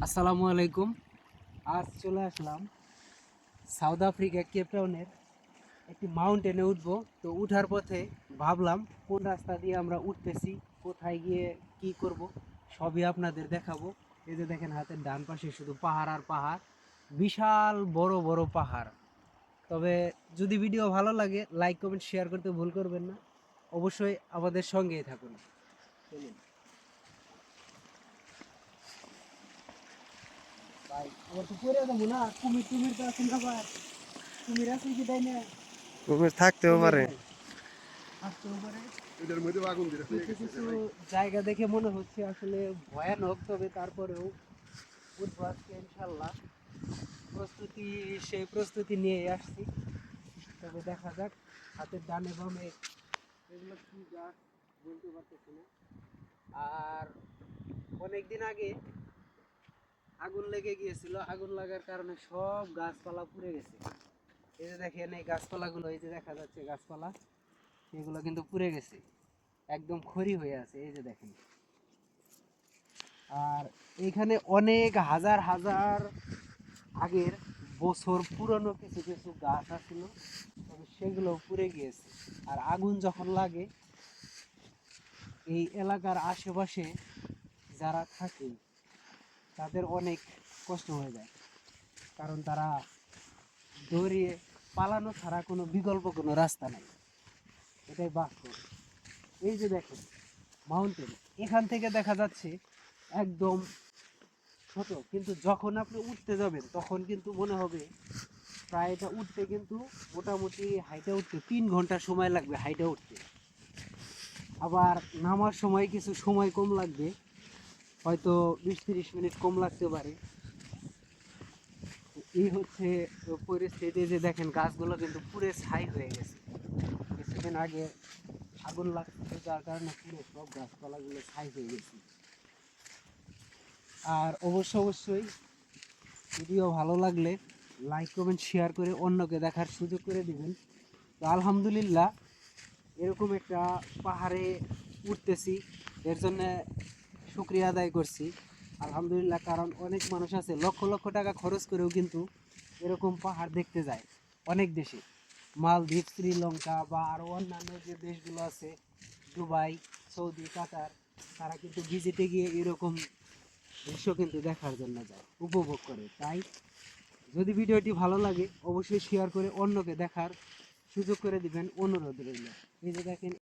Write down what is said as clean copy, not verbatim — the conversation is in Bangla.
আসসালামু আলাইকুম। আজ চলে আসলাম সাউথ আফ্রিকা কেপটাউনের একটি মাউন্টেনে উঠবো। তো উঠার পথে ভাবলাম কোন রাস্তা দিয়ে আমরা উঠতেছি, কোথায় গিয়ে কি করব সবই আপনাদের দেখাবো। এই যে দেখেন হাতের ডান পাশে শুধু পাহাড় আর পাহাড়, বিশাল বড় বড় পাহাড়। তবে যদি ভিডিও ভালো লাগে লাইক কমেন্ট শেয়ার করতে ভুল করবেন না, অবশ্যই আমাদের সঙ্গেই থাকুন। চলুন ভাই, আবার তো পরে যাবো না, কুমির টুমির তো আছে না ভাই? কুমির আছে কি তাই না? কুমির থাকতেও চলুন পারে। ভাই, আসতেও পারে। এটার মধ্যে আগুন ধরে হয়ে কিছু গেছে কিছু ভাই। জায়গা দেখে মনে হচ্ছে আসলে ভয়ানক, তবে তারপরেও উঠবো আজকে ইনশাল্লাহ। প্রস্তুতি, সেই প্রস্তুতি নিয়ে আসছি। তবে দেখা যাক। হাতের ডানে বামে এগুলো কি গাছ বলতে পারতেছি না। আর অনেকদিন আগে আগুন লেগে গিয়েছিল, আগুন লাগার কারণে সব গাছপালা পুড়ে গেছে। এই যে দেখেন এই গাছপালাগুলো, এই যে দেখা যাচ্ছে গাছপালা, সেগুলো কিন্তু পুড়ে গেছে, একদম খড়ি হয়ে আছে। এই যে দেখেন। আর এইখানে অনেক হাজার হাজার আগের বছর পুরনো কিছু কিছু গাছ আছিল, তবে সেগুলো পুড়ে গিয়েছে। আর আগুন যখন লাগে, এই এলাকার আশেপাশে যারা থাকে তাদের অনেক কষ্ট হয়ে যায়, কারণ তারা দৌড়িয়ে পালানো ছাড়া কোনো বিকল্প কোনো রাস্তা নাই। এটাই বাস্তব। এই যে দেখেন মাউন্টেন, এখান থেকে দেখা যাচ্ছে একদম ছোট, কিন্তু যখন আপনি উঠতে যাবেন তখন কিন্তু মনে হবে প্রায় এটা উঠতে কিন্তু মোটামুটি হাইটে উঠতে 3 ঘন্টা সময় লাগবে হাইটে উঠতে। আবার নামার সময় কিছু সময় কম লাগবে, হয়তো 20-30 মিনিট কম লাগতে পারে। এই হচ্ছে পরিস্থিতি। যে দেখেন গাছগুলো কিন্তু পুরো ছাই হয়ে গেছে, কিছুদিন আগে আগুন লাগছে যার কারণে পুরো সব গাছপালাগুলো ছাই হয়ে গেছে। আর অবশ্যই ভিডিও ভালো লাগলে লাইক কমেন্ট শেয়ার করে অন্যকে দেখার সুযোগ করে দিবেন। তো আলহামদুলিল্লাহ, এরকম একটা পাহাড়ে উঠতেছি, এর জন্য শুক্রিয়া আদায় করছি আলহামদুলিল্লাহ। কারণ অনেক মানুষ আছে লক্ষ লক্ষ টাকা খরচ করেও কিন্তু এরকম পাহাড় দেখতে যায় অনেক দেশে, মালদ্বীপ, শ্রীলঙ্কা বা আরও অন্যান্য যে দেশগুলো আছে, দুবাই, সৌদি, কাতার, তারা কিন্তু ভিজিটে গিয়ে এরকম দৃশ্য কিন্তু দেখার জন্য যায়, উপভোগ করে। তাই যদি ভিডিওটি ভালো লাগে অবশ্যই শেয়ার করে অন্যকে দেখার সুযোগ করে দিবেন, অনুরোধ রইল। এই যে দেখেন